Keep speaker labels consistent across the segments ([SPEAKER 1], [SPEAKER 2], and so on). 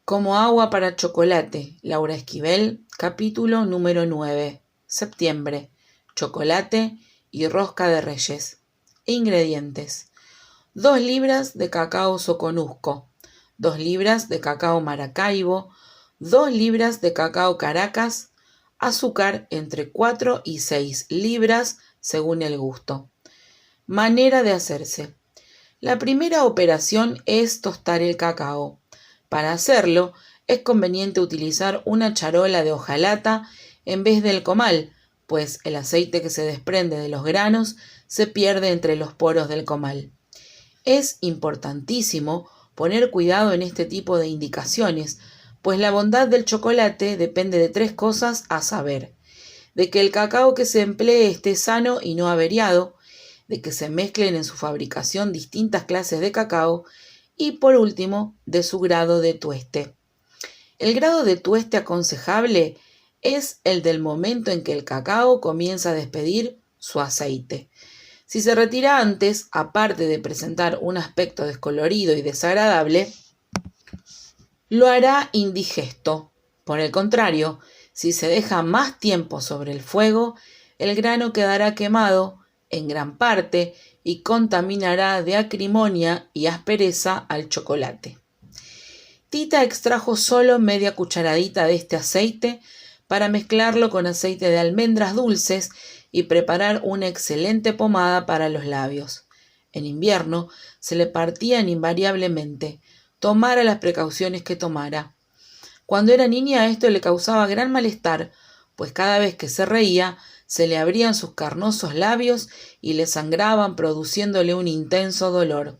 [SPEAKER 1] Como agua para chocolate, Laura Esquivel, capítulo número 9, septiembre, chocolate y rosca de reyes. Ingredientes: 2 libras de cacao soconusco, 2 libras de cacao Maracaibo, 2 libras de cacao Caracas, azúcar entre 4 y 6 libras según el gusto. Manera de hacerse. La primera operación es tostar el cacao. Para hacerlo, es conveniente utilizar una charola de hojalata en vez del comal, pues el aceite que se desprende de los granos se pierde entre los poros del comal. Es importantísimo poner cuidado en este tipo de indicaciones, pues la bondad del chocolate depende de 3 cosas a saber: de que el cacao que se emplee esté sano y no averiado, de que se mezclen en su fabricación distintas clases de cacao y, por último, de su grado de tueste. El grado de tueste aconsejable es el del momento en que el cacao comienza a despedir su aceite. Si se retira antes, aparte de presentar un aspecto descolorido y desagradable, lo hará indigesto. Por el contrario, si se deja más tiempo sobre el fuego, el grano quedará quemado en gran parte y contaminará de acrimonia y aspereza al chocolate. Tita extrajo solo media cucharadita de este aceite para mezclarlo con aceite de almendras dulces y preparar una excelente pomada para los labios. En invierno se le partían invariablemente, tomara las precauciones que tomara. Cuando era niña esto le causaba gran malestar, pues cada vez que se reía se le abrían sus carnosos labios y le sangraban, produciéndole un intenso dolor.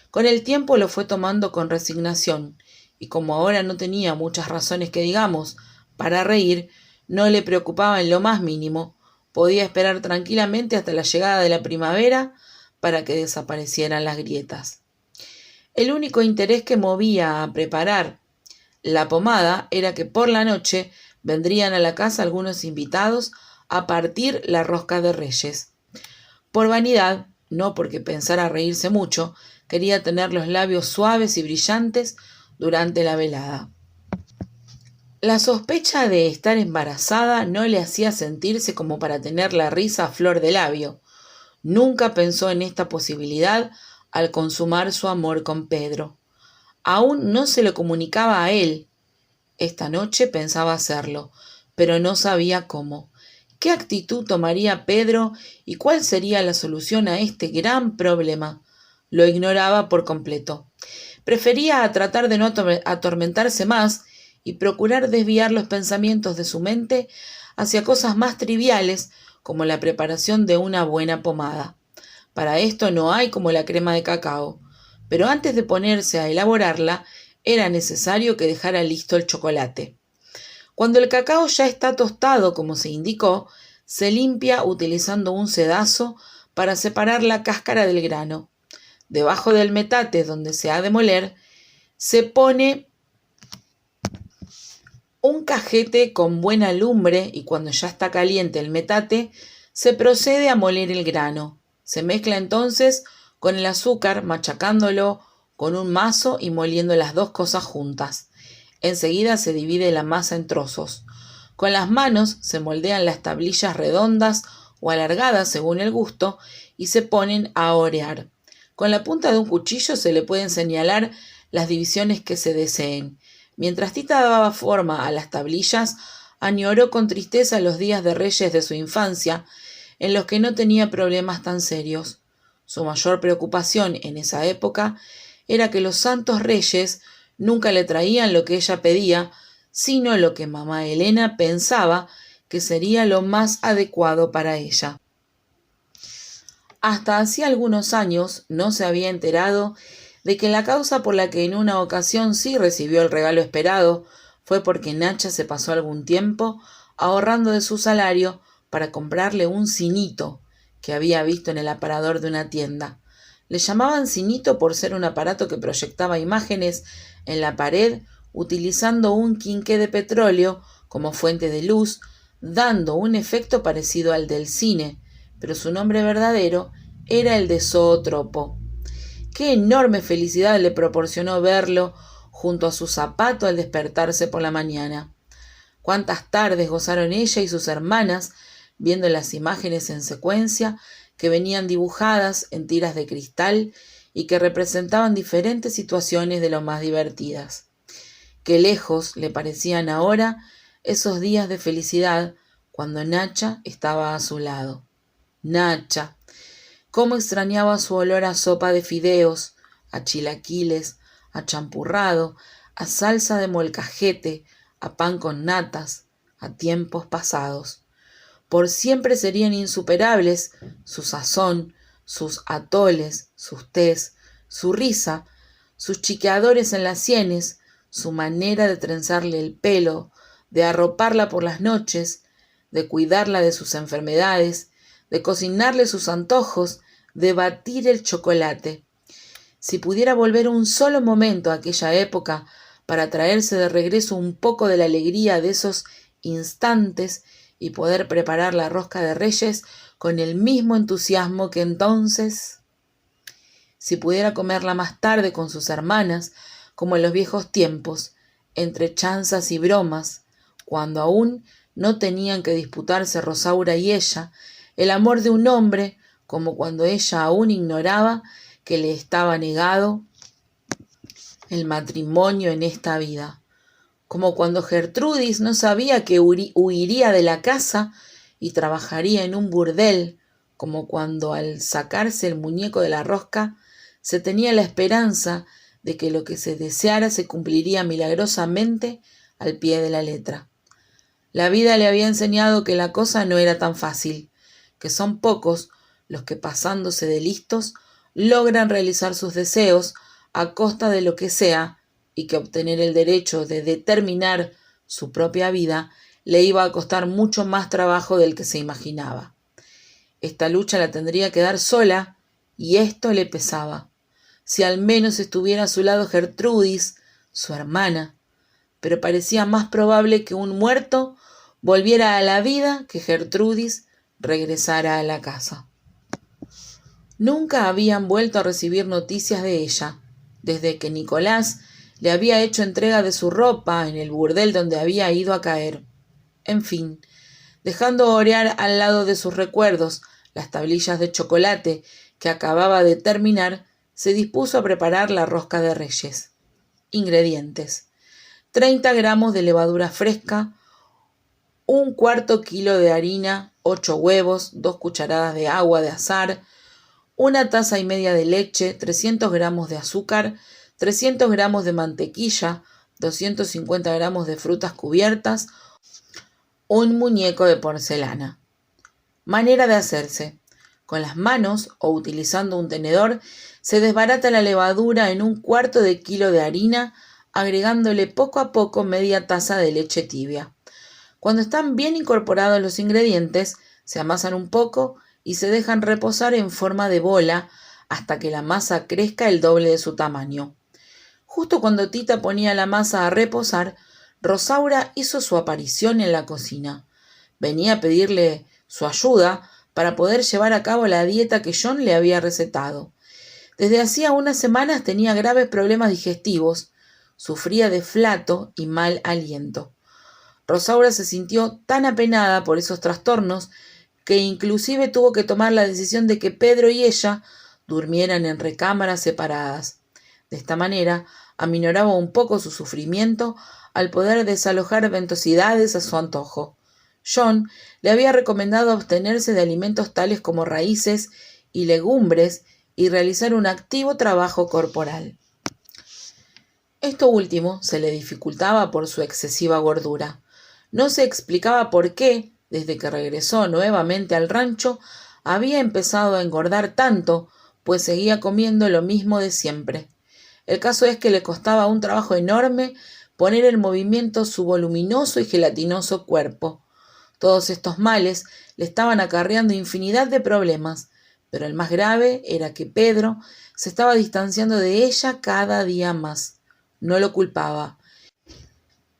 [SPEAKER 1] Con el tiempo lo fue tomando con resignación, y como ahora no tenía muchas razones que digamos para reír, no le preocupaba en lo más mínimo, podía esperar tranquilamente hasta la llegada de la primavera para que desaparecieran las grietas. El único interés que movía a preparar la pomada era que por la noche vendrían a la casa algunos invitados a partir la rosca de reyes. Por vanidad, no porque pensara reírse mucho, quería tener los labios suaves y brillantes durante la velada. La sospecha de estar embarazada no le hacía sentirse como para tener la risa a flor de labio. Nunca pensó en esta posibilidad al consumar su amor con Pedro. Aún no se lo comunicaba a él. Esta noche pensaba hacerlo, pero no sabía cómo. ¿Qué actitud tomaría Pedro y cuál sería la solución a este gran problema? Lo ignoraba por completo. Prefería tratar de no atormentarse más y procurar desviar los pensamientos de su mente hacia cosas más triviales, como la preparación de una buena pomada. Para esto no hay como la crema de cacao, pero antes de ponerse a elaborarla, era necesario que dejara listo el chocolate. Cuando el cacao ya está tostado, como se indicó, se limpia utilizando un sedazo para separar la cáscara del grano. Debajo del metate donde se ha de moler, se pone un cajete con buena lumbre y cuando ya está caliente el metate, se procede a moler el grano. Se mezcla entonces con el azúcar, machacándolo con un mazo y moliendo las 2 cosas juntas. Enseguida se divide la masa en trozos. Con las manos se moldean las tablillas redondas o alargadas según el gusto y se ponen a orear. Con la punta de un cuchillo se le pueden señalar las divisiones que se deseen. Mientras Tita daba forma a las tablillas, añoró con tristeza los días de Reyes de su infancia, en los que no tenía problemas tan serios. Su mayor preocupación en esa época era que los santos reyes nunca le traían lo que ella pedía, sino lo que mamá Elena pensaba que sería lo más adecuado para ella. Hasta hacía algunos años no se había enterado de que la causa por la que en una ocasión sí recibió el regalo esperado fue porque Nacha se pasó algún tiempo ahorrando de su salario para comprarle un cinito que había visto en el aparador de una tienda. Le llamaban cinito por ser un aparato que proyectaba imágenes en la pared utilizando un quinqué de petróleo como fuente de luz, dando un efecto parecido al del cine, pero su nombre verdadero era el de zootropo. Qué enorme felicidad le proporcionó verlo junto a su zapato al despertarse por la mañana. Cuántas tardes gozaron ella y sus hermanas viendo las imágenes en secuencia que venían dibujadas en tiras de cristal y que representaban diferentes situaciones de lo más divertidas. Qué lejos le parecían ahora esos días de felicidad cuando Nacha estaba a su lado. Nacha. Cómo extrañaba su olor a sopa de fideos, a chilaquiles, a champurrado, a salsa de molcajete, a pan con natas, a tiempos pasados. Por siempre serían insuperables su sazón, sus atoles, sus tés, su risa, sus chiqueadores en las sienes, su manera de trenzarle el pelo, de arroparla por las noches, de cuidarla de sus enfermedades, de cocinarle sus antojos, de batir el chocolate. Si pudiera volver un solo momento a aquella época para traerse de regreso un poco de la alegría de esos instantes y poder preparar la rosca de Reyes con el mismo entusiasmo que entonces. Si pudiera comerla más tarde con sus hermanas, como en los viejos tiempos, entre chanzas y bromas, cuando aún no tenían que disputarse Rosaura y ella, el amor de un hombre, como cuando ella aún ignoraba que le estaba negado el matrimonio en esta vida. Como cuando Gertrudis no sabía que huiría de la casa y trabajaría en un burdel, como cuando al sacarse el muñeco de la rosca se tenía la esperanza de que lo que se deseara se cumpliría milagrosamente al pie de la letra. La vida le había enseñado que la cosa no era tan fácil, que son pocos los que pasándose de listos logran realizar sus deseos a costa de lo que sea, y que obtener el derecho de determinar su propia vida le iba a costar mucho más trabajo del que se imaginaba. Esta lucha la tendría que dar sola, y esto le pesaba. Si al menos estuviera a su lado Gertrudis, su hermana, pero parecía más probable que un muerto volviera a la vida que Gertrudis regresara a la casa. Nunca habían vuelto a recibir noticias de ella, desde que Nicolás le había hecho entrega de su ropa en el burdel donde había ido a caer. En fin, dejando orear al lado de sus recuerdos las tablillas de chocolate que acababa de terminar, se dispuso a preparar la rosca de Reyes. Ingredientes: 30 gramos de levadura fresca, 1/4 kilo de harina, 8 huevos, 2 cucharadas de agua de azahar, 1,5 tazas de leche, 300 gramos de azúcar, 300 gramos de mantequilla, 250 gramos de frutas cubiertas, un muñeco de porcelana. Manera de hacerse: con las manos o utilizando un tenedor se desbarata la levadura en 1/4 kilo de harina, agregándole poco a poco media taza de leche tibia. Cuando están bien incorporados los ingredientes, se amasan un poco y se dejan reposar en forma de bola hasta que la masa crezca el doble de su tamaño. Justo cuando Tita ponía la masa a reposar, Rosaura hizo su aparición en la cocina. Venía a pedirle su ayuda para poder llevar a cabo la dieta que John le había recetado. Desde hacía unas semanas tenía graves problemas digestivos, sufría de flato y mal aliento. Rosaura se sintió tan apenada por esos trastornos que inclusive tuvo que tomar la decisión de que Pedro y ella durmieran en recámaras separadas. De esta manera aminoraba un poco su sufrimiento al poder desalojar ventosidades a su antojo. John le había recomendado abstenerse de alimentos tales como raíces y legumbres y realizar un activo trabajo corporal. Esto último se le dificultaba por su excesiva gordura. No se explicaba por qué, desde que regresó nuevamente al rancho, había empezado a engordar tanto, pues seguía comiendo lo mismo de siempre. El caso es que le costaba un trabajo enorme poner en movimiento su voluminoso y gelatinoso cuerpo. Todos estos males le estaban acarreando infinidad de problemas, pero el más grave era que Pedro se estaba distanciando de ella cada día más. No lo culpaba.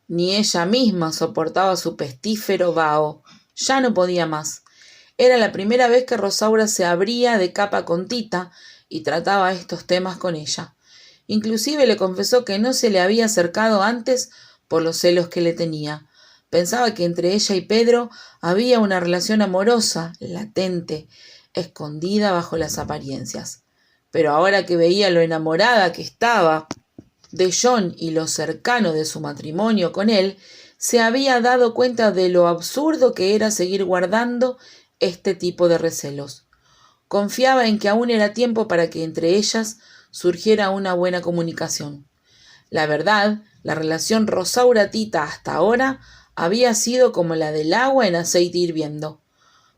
[SPEAKER 1] Ni ella misma soportaba su pestífero vaho. Ya no podía más. Era la primera vez que Rosaura se abría de capa con Tita y trataba estos temas con ella. Inclusive le confesó que no se le había acercado antes por los celos que le tenía. Pensaba que entre ella y Pedro había una relación amorosa, latente, escondida bajo las apariencias. Pero ahora que veía lo enamorada que estaba de John y lo cercano de su matrimonio con él, se había dado cuenta de lo absurdo que era seguir guardando este tipo de recelos. Confiaba en que aún era tiempo para que entre ellas surgiera una buena comunicación. La verdad, la relación Rosaura-Tita hasta ahora había sido como la del agua en aceite hirviendo.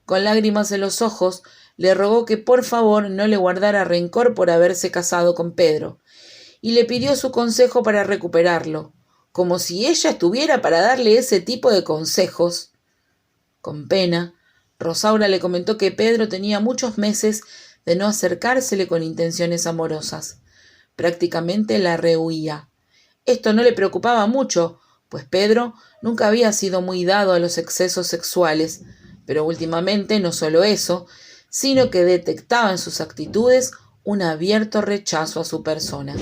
[SPEAKER 1] Con lágrimas en los ojos, le rogó que por favor no le guardara rencor por haberse casado con Pedro, y le pidió su consejo para recuperarlo, como si ella estuviera para darle ese tipo de consejos. Con pena, Rosaura le comentó que Pedro tenía muchos meses de no acercársele con intenciones amorosas. Prácticamente la rehuía. Esto no le preocupaba mucho, pues Pedro nunca había sido muy dado a los excesos sexuales, pero últimamente no solo eso, sino que detectaba en sus actitudes un abierto rechazo a su persona.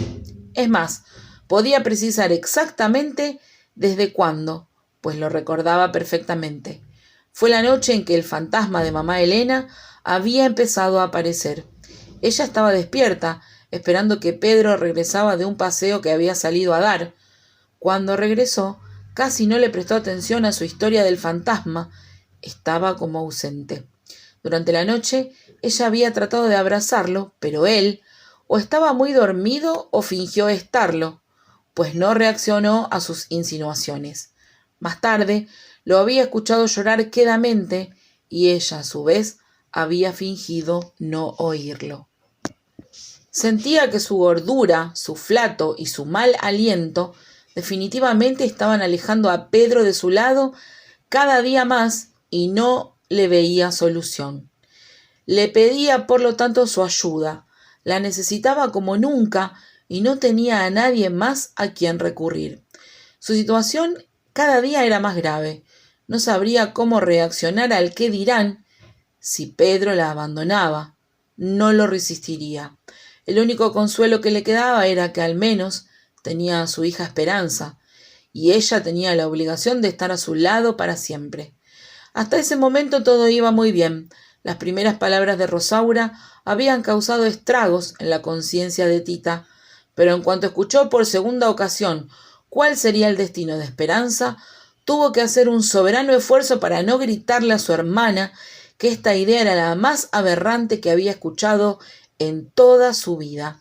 [SPEAKER 1] Es más, podía precisar exactamente desde cuándo, pues lo recordaba perfectamente. Fue la noche en que el fantasma de mamá Elena había empezado a aparecer. Ella estaba despierta, esperando que Pedro regresaba de un paseo que había salido a dar. Cuando regresó, casi no le prestó atención a su historia del fantasma. Estaba como ausente. Durante la noche, ella había tratado de abrazarlo, pero él o estaba muy dormido o fingió estarlo, pues no reaccionó a sus insinuaciones. Más tarde, lo había escuchado llorar quedamente y ella, a su vez, había fingido no oírlo. Sentía que su gordura, su flato y su mal aliento definitivamente estaban alejando a Pedro de su lado cada día más y no le veía solución. Le pedía, por lo tanto, su ayuda. La necesitaba como nunca y no tenía a nadie más a quien recurrir. Su situación cada día era más grave. No sabría cómo reaccionar al qué dirán si Pedro la abandonaba. No lo resistiría. El único consuelo que le quedaba era que al menos tenía a su hija Esperanza, y ella tenía la obligación de estar a su lado para siempre. Hasta ese momento todo iba muy bien. Las primeras palabras de Rosaura habían causado estragos en la conciencia de Tita, pero en cuanto escuchó por segunda ocasión cuál sería el destino de Esperanza, tuvo que hacer un soberano esfuerzo para no gritarle a su hermana que esta idea era la más aberrante que había escuchado en toda su vida.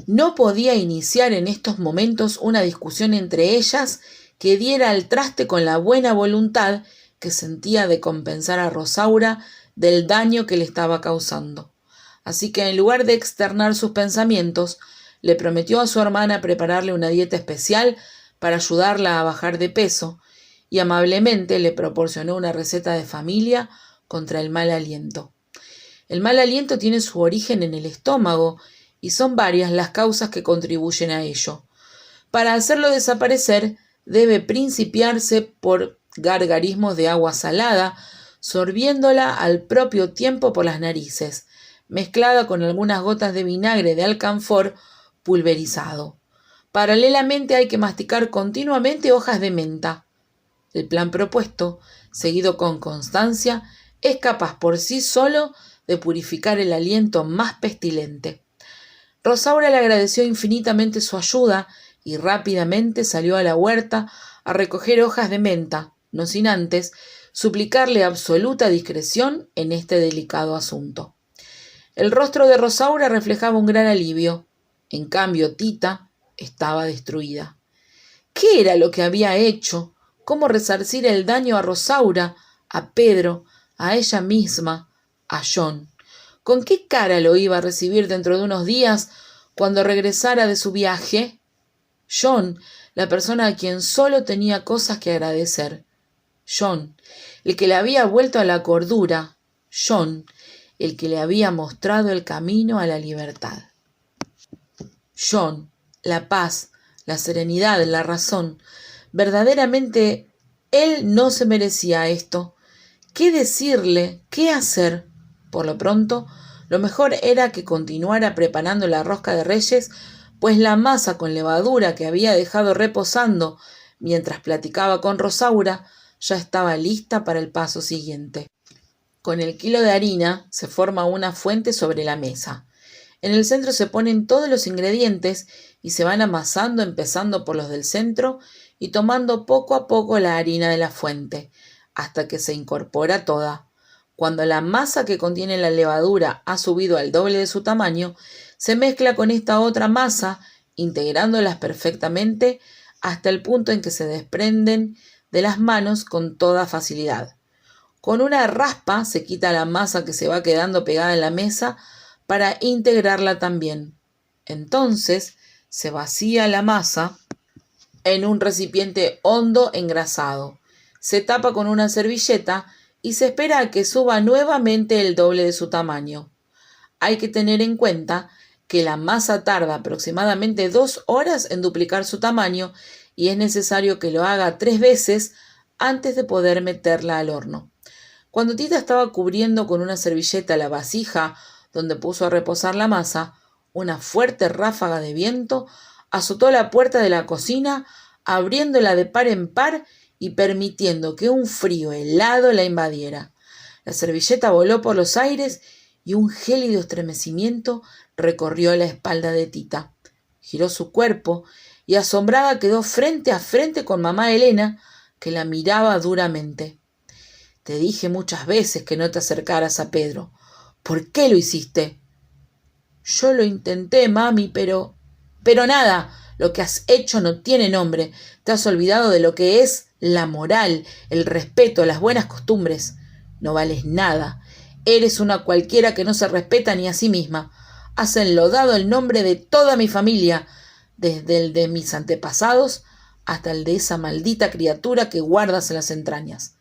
[SPEAKER 1] No podía iniciar en estos momentos una discusión entre ellas que diera al traste con la buena voluntad que sentía de compensar a Rosaura del daño que le estaba causando. Así que en lugar de externar sus pensamientos, le prometió a su hermana prepararle una dieta especial para ayudarla a bajar de peso y amablemente le proporcionó una receta de familia contra el mal aliento. El mal aliento tiene su origen en el estómago y son varias las causas que contribuyen a ello. Para hacerlo desaparecer, debe principiarse por gargarismos de agua salada, sorbiéndola al propio tiempo por las narices, mezclada con algunas gotas de vinagre de alcanfor pulverizado. Paralelamente hay que masticar continuamente hojas de menta. El plan propuesto, seguido con constancia, es capaz por sí solo de purificar el aliento más pestilente. Rosaura le agradeció infinitamente su ayuda y rápidamente salió a la huerta a recoger hojas de menta, no sin antes suplicarle absoluta discreción en este delicado asunto. El rostro de Rosaura reflejaba un gran alivio. En cambio, Tita estaba destruida. ¿Qué era lo que había hecho? ¿Cómo resarcir el daño a Rosaura, a Pedro, a ella misma, a John? ¿Con qué cara lo iba a recibir dentro de unos días cuando regresara de su viaje? John, la persona a quien solo tenía cosas que agradecer. John, el que le había vuelto a la cordura. John, el que le había mostrado el camino a la libertad. John, la paz, la serenidad, la razón. Verdaderamente, él no se merecía esto. ¿Qué decirle? ¿Qué hacer? Por lo pronto, lo mejor era que continuara preparando la rosca de Reyes pues la masa con levadura que había dejado reposando mientras platicaba con Rosaura ya estaba lista para el paso siguiente. Con el kilo de harina se forma una fuente sobre la mesa. En el centro se ponen todos los ingredientes y se van amasando empezando por los del centro y tomando poco a poco la harina de la fuente, hasta que se incorpora toda. Cuando la masa que contiene la levadura ha subido al doble de su tamaño, se mezcla con esta otra masa, integrándolas perfectamente hasta el punto en que se desprenden de las manos con toda facilidad. Con una raspa se quita la masa que se va quedando pegada en la mesa para integrarla también. Entonces se vacía la masa en un recipiente hondo engrasado. Se tapa con una servilleta y se espera a que suba nuevamente el doble de su tamaño. Hay que tener en cuenta que la masa tarda aproximadamente 2 horas en duplicar su tamaño y es necesario que lo haga 3 veces antes de poder meterla al horno. Cuando Tita estaba cubriendo con una servilleta la vasija donde puso a reposar la masa, una fuerte ráfaga de viento azotó la puerta de la cocina, abriéndola de par en par y permitiendo que un frío helado la invadiera. La servilleta voló por los aires y un gélido estremecimiento recorrió la espalda de Tita. Giró su cuerpo y asombrada quedó frente a frente con mamá Elena, que la miraba duramente. Te dije muchas veces que no te acercaras a Pedro. ¿Por qué lo hiciste? Yo lo intenté, mami, pero nada. Lo que has hecho no tiene nombre. Te has olvidado de lo que es la moral, el respeto, las buenas costumbres. No vales nada. Eres una cualquiera que no se respeta ni a sí misma. Has enlodado el nombre de toda mi familia, desde el de mis antepasados hasta el de esa maldita criatura que guardas en las entrañas.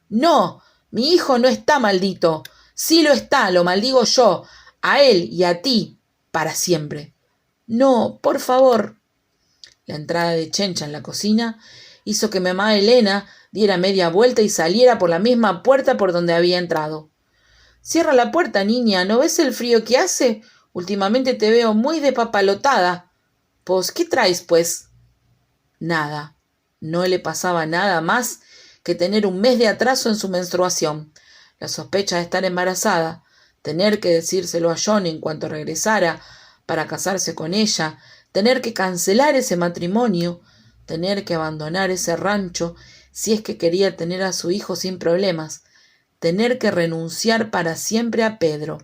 [SPEAKER 1] No, mi hijo no está maldito. Sí lo está, lo maldigo yo, a él y a ti, para siempre. No, por favor. La entrada de Chencha en la cocina hizo que mamá Elena diera media vuelta y saliera por la misma puerta por donde había entrado. Cierra la puerta, niña, ¿no ves el frío que hace? Últimamente te veo muy despapalotada. Pues, ¿qué traes, pues? Nada. No le pasaba nada más que tener un mes de atraso en su menstruación, la sospecha de estar embarazada, tener que decírselo a John en cuanto regresara para casarse con ella, tener que cancelar ese matrimonio, tener que abandonar ese rancho si es que quería tener a su hijo sin problemas, tener que renunciar para siempre a Pedro,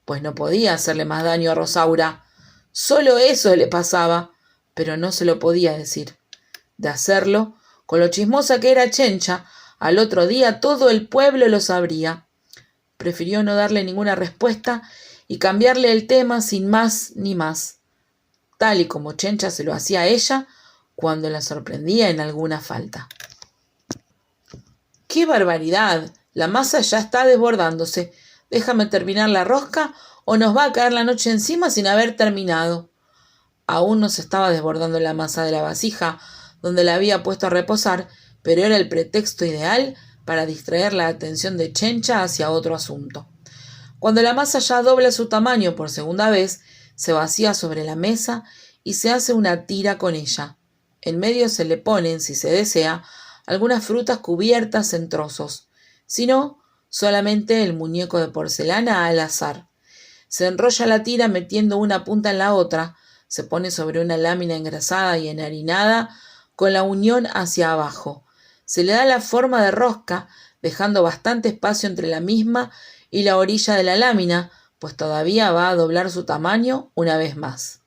[SPEAKER 1] pues no podía hacerle más daño a Rosaura. Solo eso le pasaba, pero no se lo podía decir. De hacerlo, con lo chismosa que era Chencha, al otro día todo el pueblo lo sabría. Prefirió no darle ninguna respuesta y cambiarle el tema sin más ni más, tal y como Chencha se lo hacía a ella cuando la sorprendía en alguna falta. ¡Qué barbaridad! La masa ya está desbordándose. Déjame terminar la rosca o nos va a caer la noche encima sin haber terminado. Aún no se estaba desbordando la masa de la vasija donde la había puesto a reposar, pero era el pretexto ideal para distraer la atención de Chencha hacia otro asunto. Cuando la masa ya dobla su tamaño por segunda vez, se vacía sobre la mesa y se hace una tira con ella. En medio se le ponen, si se desea, algunas frutas cubiertas en trozos. Si no, solamente el muñeco de porcelana al azar. Se enrolla la tira metiendo una punta en la otra, se pone sobre una lámina engrasada y enharinada con la unión hacia abajo. Se le da la forma de rosca, dejando bastante espacio entre la misma y la orilla de la lámina, pues todavía va a doblar su tamaño una vez más.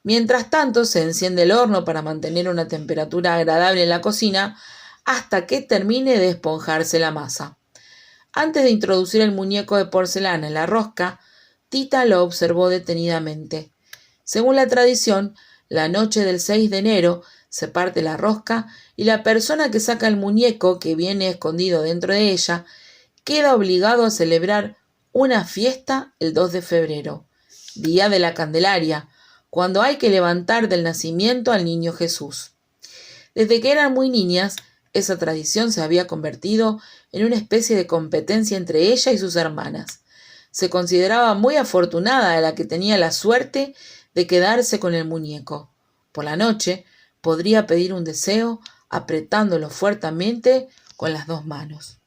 [SPEAKER 1] Mientras tanto, se enciende el horno para mantener una temperatura agradable en la cocina hasta que termine de esponjarse la masa. Antes de introducir el muñeco de porcelana en la rosca, Tita lo observó detenidamente. Según la tradición, la noche del 6 de enero se parte la rosca y la persona que saca el muñeco que viene escondido dentro de ella queda obligado a celebrar una fiesta el 2 de febrero, día de la Candelaria, cuando hay que levantar del nacimiento al niño Jesús. Desde que eran muy niñas, esa tradición se había convertido en una especie de competencia entre ella y sus hermanas. Se consideraba muy afortunada la que tenía la suerte de quedarse con el muñeco. Por la noche podría pedir un deseo apretándolo fuertemente con las 2 manos.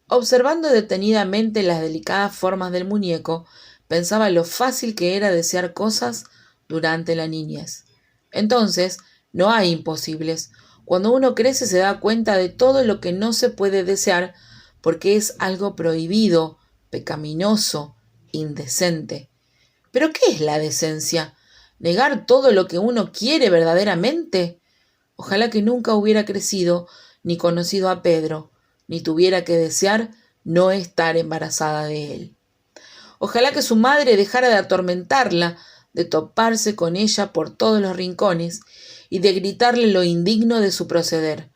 [SPEAKER 1] Observando detenidamente las delicadas formas del muñeco, pensaba lo fácil que era desear cosas durante la niñez. Entonces, no hay imposibles. Cuando uno crece se da cuenta de todo lo que no se puede desear porque es algo prohibido, pecaminoso, indecente. ¿Pero qué es la decencia? ¿Negar todo lo que uno quiere verdaderamente? Ojalá que nunca hubiera crecido ni conocido a Pedro, ni tuviera que desear no estar embarazada de él. Ojalá que su madre dejara de atormentarla, de toparse con ella por todos los rincones y de gritarle lo indigno de su proceder.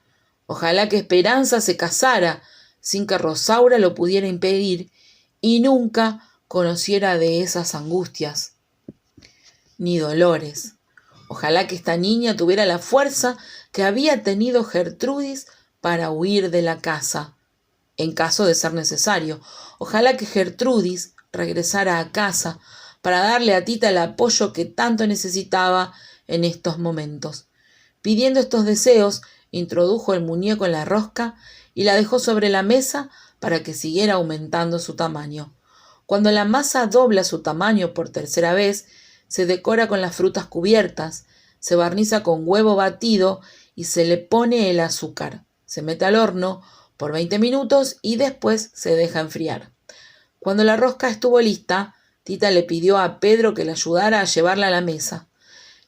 [SPEAKER 1] Ojalá que Esperanza se casara sin que Rosaura lo pudiera impedir y nunca conociera de esas angustias ni dolores. Ojalá que esta niña tuviera la fuerza que había tenido Gertrudis para huir de la casa, en caso de ser necesario. Ojalá que Gertrudis regresara a casa para darle a Tita el apoyo que tanto necesitaba en estos momentos. Pidiendo estos deseos, introdujo el muñeco en la rosca y la dejó sobre la mesa para que siguiera aumentando su tamaño. Cuando la masa dobla su tamaño por tercera vez, se decora con las frutas cubiertas, se barniza con huevo batido y se le pone el azúcar. Se mete al horno por 20 minutos y después se deja enfriar. Cuando la rosca estuvo lista, Tita le pidió a Pedro que le ayudara a llevarla a la mesa.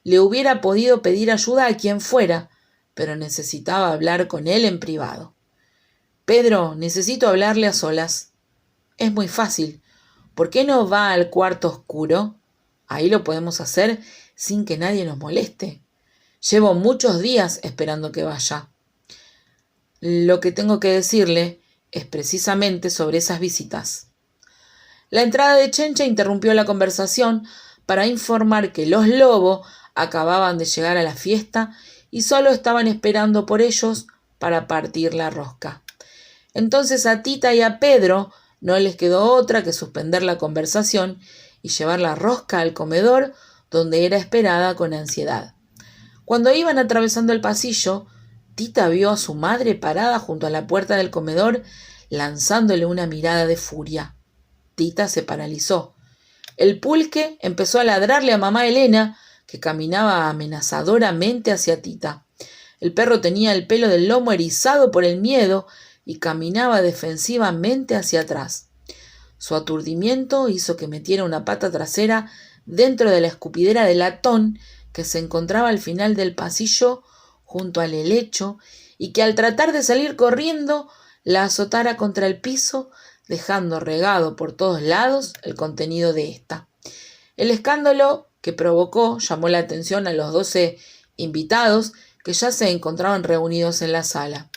[SPEAKER 1] Le hubiera podido pedir ayuda a quien fuera, pero necesitaba hablar con él en privado. Pedro, necesito hablarle a solas. Es muy fácil. ¿Por qué no va al cuarto oscuro? Ahí lo podemos hacer sin que nadie nos moleste. Llevo muchos días esperando que vaya. Lo que tengo que decirle es precisamente sobre esas visitas. La entrada de Chencha interrumpió la conversación para informar que los Lobo acababan de llegar a la fiesta y solo estaban esperando por ellos para partir la rosca. Entonces a Tita y a Pedro no les quedó otra que suspender la conversación y llevar la rosca al comedor, donde era esperada con ansiedad. Cuando iban atravesando el pasillo, Tita vio a su madre parada junto a la puerta del comedor, lanzándole una mirada de furia. Tita se paralizó. El pulque empezó a ladrarle a mamá Elena, que caminaba amenazadoramente hacia Tita. El perro tenía el pelo del lomo erizado por el miedo y caminaba defensivamente hacia atrás. Su aturdimiento hizo que metiera una pata trasera dentro de la escupidera de latón que se encontraba al final del pasillo junto al helecho y que al tratar de salir corriendo la azotara contra el piso, dejando regado por todos lados el contenido de ésta. El escándalo que provocó llamó la atención a los 12 invitados que ya se encontraban reunidos en la sala.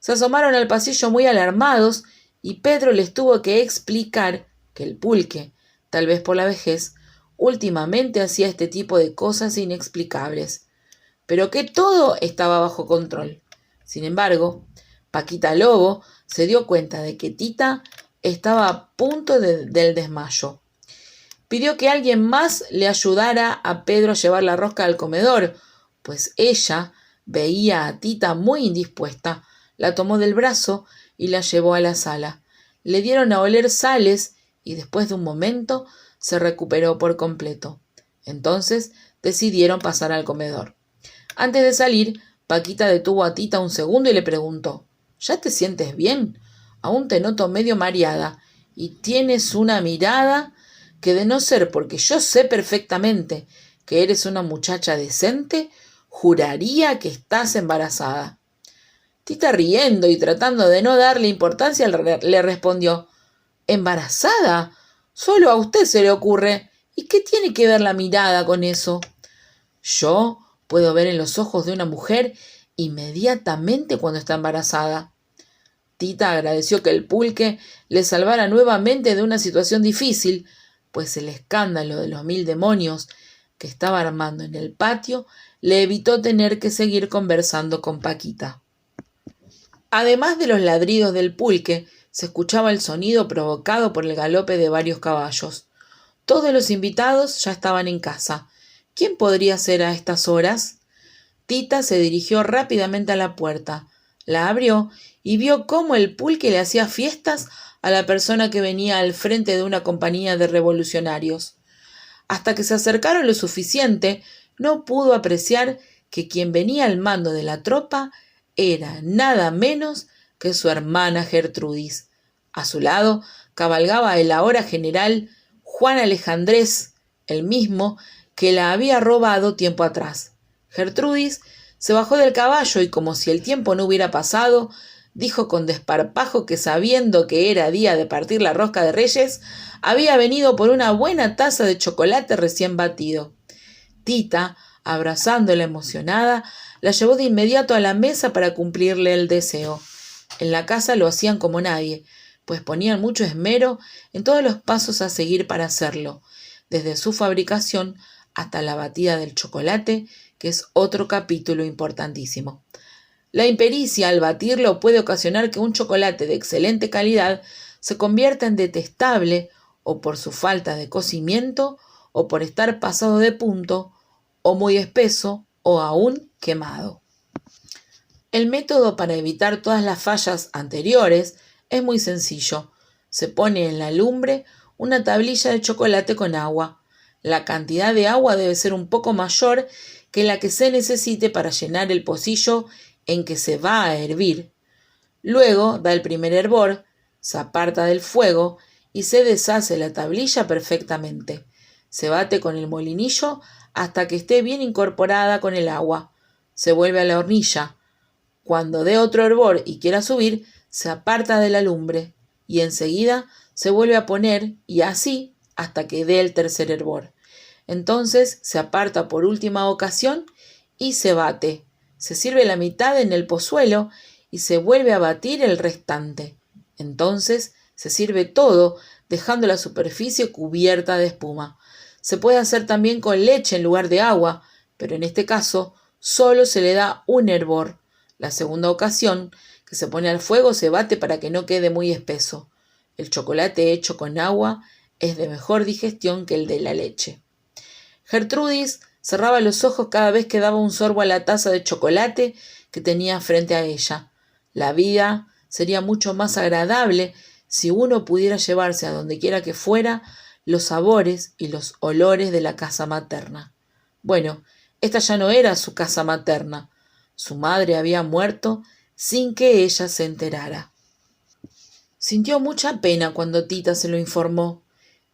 [SPEAKER 1] Se asomaron al pasillo muy alarmados y Pedro les tuvo que explicar que el pulque, tal vez por la vejez, últimamente hacía este tipo de cosas inexplicables, pero que todo estaba bajo control. Sin embargo, Paquita Lobo se dio cuenta de que Tita estaba a punto del desmayo. Pidió que alguien más le ayudara a Pedro a llevar la rosca al comedor, pues ella veía a Tita muy indispuesta. La tomó del brazo y la llevó a la sala. Le dieron a oler sales y después de un momento se recuperó por completo. Entonces decidieron pasar al comedor. Antes de salir, Paquita detuvo a Tita un segundo y le preguntó: ¿Ya te sientes bien? Aún te noto medio mareada y tienes una mirada que, de no ser porque yo sé perfectamente que eres una muchacha decente, juraría que estás embarazada. Tita, riendo y tratando de no darle importancia, le respondió: ¿Embarazada? Solo a usted se le ocurre. ¿Y qué tiene que ver la mirada con eso? Yo puedo ver en los ojos de una mujer inmediatamente cuando está embarazada. Tita agradeció que el pulque le salvara nuevamente de una situación difícil, pues el escándalo de los 1000 demonios que estaba armando en el patio le evitó tener que seguir conversando con Paquita. Además de los ladridos del pulque, se escuchaba el sonido provocado por el galope de varios caballos. Todos los invitados ya estaban en casa. ¿Quién podría ser a estas horas? Tita se dirigió rápidamente a la puerta, la abrió y vio cómo el pulque le hacía fiestas a la persona que venía al frente de una compañía de revolucionarios. Hasta que se acercaron lo suficiente, no pudo apreciar que quien venía al mando de la tropa era nada menos que su hermana Gertrudis. A su lado cabalgaba el ahora general Juan Alejandrés, el mismo que la había robado tiempo atrás. Gertrudis se bajó del caballo y, como si el tiempo no hubiera pasado, dijo con desparpajo que, sabiendo que era día de partir la rosca de Reyes, había venido por una buena taza de chocolate recién batido. Tita, abrazándola emocionada, la llevó de inmediato a la mesa para cumplirle el deseo. En la casa lo hacían como nadie, pues ponían mucho esmero en todos los pasos a seguir para hacerlo, desde su fabricación hasta la batida del chocolate, que es otro capítulo importantísimo. La impericia al batirlo puede ocasionar que un chocolate de excelente calidad se convierta en detestable, o por su falta de cocimiento, o por estar pasado de punto, o muy espeso, o aún quemado. El método para evitar todas las fallas anteriores es muy sencillo. Se pone en la lumbre una tablilla de chocolate con agua. La cantidad de agua debe ser un poco mayor que la que se necesite para llenar el pocillo en que se va a hervir. Luego da el primer hervor, se aparta del fuego y se deshace la tablilla perfectamente. Se bate con el molinillo hasta que esté bien incorporada con el agua. Se vuelve a la hornilla. Cuando dé otro hervor y quiera subir, se aparta de la lumbre y enseguida se vuelve a poner, y así hasta que dé el tercer hervor. Entonces se aparta por última ocasión y se bate. Se sirve la mitad en el pozuelo y se vuelve a batir el restante. Entonces se sirve todo, dejando la superficie cubierta de espuma. Se puede hacer también con leche en lugar de agua, pero en este caso solo se le da un hervor. La segunda ocasión que se pone al fuego se bate para que no quede muy espeso. El chocolate hecho con agua es de mejor digestión que el de la leche. Gertrudis cerraba los ojos cada vez que daba un sorbo a la taza de chocolate que tenía frente a ella. La vida sería mucho más agradable si uno pudiera llevarse a donde quiera que fuera los sabores y los olores de la casa materna. Bueno, esta ya no era su casa materna. Su madre había muerto sin que ella se enterara. Sintió mucha pena cuando Tita se lo informó.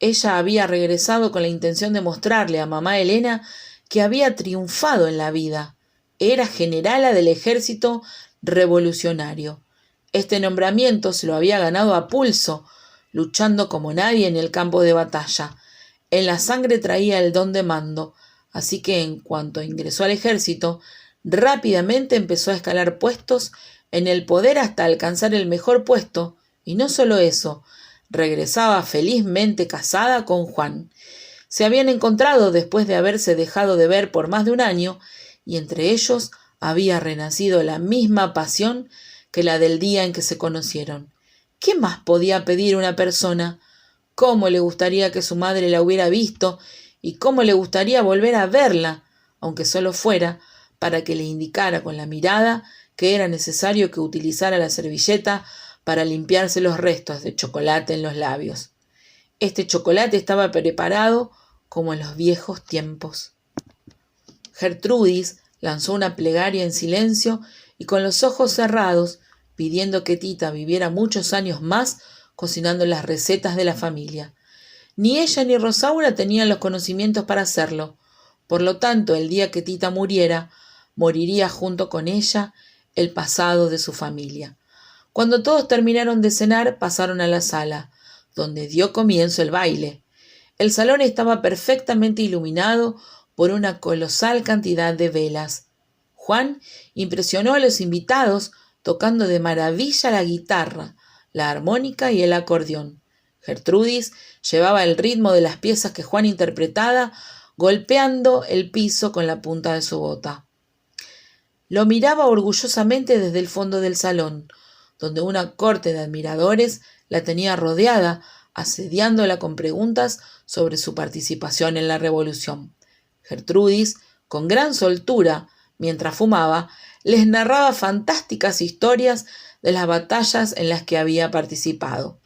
[SPEAKER 1] Ella había regresado con la intención de mostrarle a mamá Elena que había triunfado en la vida. Era generala del ejército revolucionario. Este nombramiento se lo había ganado a pulso, luchando como nadie en el campo de batalla. En la sangre traía el don de mando, así que en cuanto ingresó al ejército, rápidamente empezó a escalar puestos en el poder hasta alcanzar el mejor puesto, y no solo eso, regresaba felizmente casada con Juan. Se habían encontrado después de haberse dejado de ver por más de un año, y entre ellos había renacido la misma pasión que la del día en que se conocieron. ¿Qué más podía pedir una persona? ¿Cómo le gustaría que su madre la hubiera visto y cómo le gustaría volver a verla, aunque solo fuera para que le indicara con la mirada que era necesario que utilizara la servilleta para limpiarse los restos de chocolate en los labios? Este chocolate estaba preparado como en los viejos tiempos. Gertrudis lanzó una plegaria en silencio y con los ojos cerrados, pidiendo que Tita viviera muchos años más cocinando las recetas de la familia. Ni ella ni Rosaura tenían los conocimientos para hacerlo. Por lo tanto, el día que Tita muriera, moriría junto con ella el pasado de su familia. Cuando todos terminaron de cenar, pasaron a la sala, donde dio comienzo el baile. El salón estaba perfectamente iluminado por una colosal cantidad de velas. Juan impresionó a los invitados tocando de maravilla la guitarra, la armónica y el acordeón. Gertrudis llevaba el ritmo de las piezas que Juan interpretaba, golpeando el piso con la punta de su bota. Lo miraba orgullosamente desde el fondo del salón, donde una corte de admiradores la tenía rodeada, asediándola con preguntas sobre su participación en la revolución. Gertrudis, con gran soltura, mientras fumaba, les narraba fantásticas historias de las batallas en las que había participado.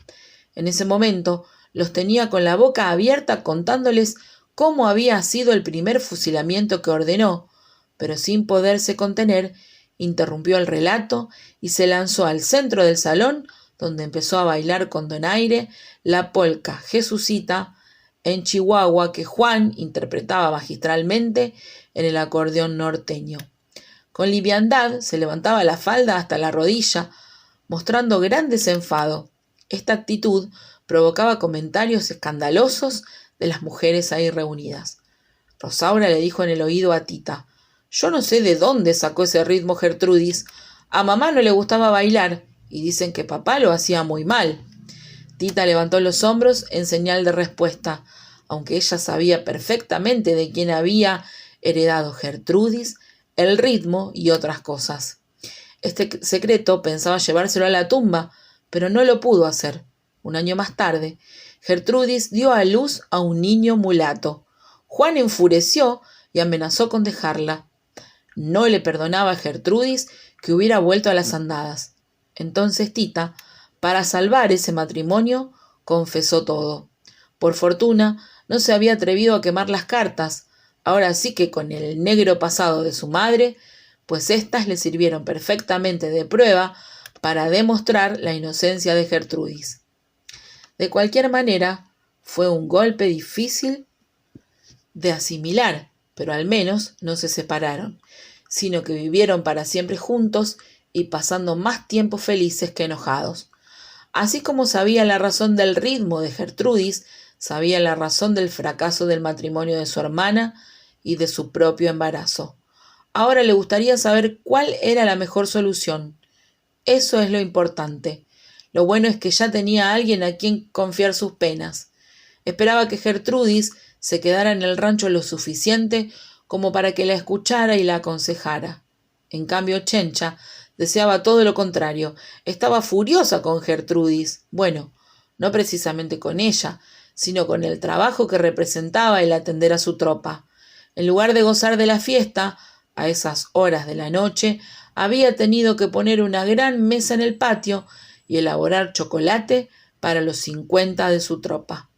[SPEAKER 1] En ese momento los tenía con la boca abierta contándoles cómo había sido el primer fusilamiento que ordenó, pero sin poderse contener, interrumpió el relato y se lanzó al centro del salón, donde empezó a bailar con donaire la polca Jesucita en Chihuahua que Juan interpretaba magistralmente en el acordeón norteño. Con liviandad se levantaba la falda hasta la rodilla, mostrando gran desenfado. Esta actitud provocaba comentarios escandalosos de las mujeres ahí reunidas. Rosaura le dijo en el oído a Tita: «Yo no sé de dónde sacó ese ritmo Gertrudis. A mamá no le gustaba bailar y dicen que papá lo hacía muy mal». Tita levantó los hombros en señal de respuesta, aunque ella sabía perfectamente de quién había heredado Gertrudis el ritmo y otras cosas. Este secreto pensaba llevárselo a la tumba, pero no lo pudo hacer. Un año más tarde, Gertrudis dio a luz a un niño mulato. Juan enfureció y amenazó con dejarla. No le perdonaba a Gertrudis que hubiera vuelto a las andadas. Entonces Tita, para salvar ese matrimonio, confesó todo. Por fortuna, no se había atrevido a quemar las cartas. Ahora sí que con el negro pasado de su madre, pues éstas le sirvieron perfectamente de prueba para demostrar la inocencia de Gertrudis. De cualquier manera, fue un golpe difícil de asimilar, pero al menos no se separaron, sino que vivieron para siempre juntos y pasando más tiempo felices que enojados. Así como sabía la razón del ritmo de Gertrudis, sabía la razón del fracaso del matrimonio de su hermana y de su propio embarazo. Ahora le gustaría saber cuál era la mejor solución. Eso es lo importante. Lo bueno es que ya tenía a alguien a quien confiar sus penas. Esperaba que Gertrudis se quedara en el rancho lo suficiente como para que la escuchara y la aconsejara. En cambio, Chencha deseaba todo lo contrario. Estaba furiosa con Gertrudis. Bueno, no precisamente con ella, sino con el trabajo que representaba el atender a su tropa. En lugar de gozar de la fiesta, a esas horas de la noche, había tenido que poner una gran mesa en el patio y elaborar chocolate para los 50 de su tropa.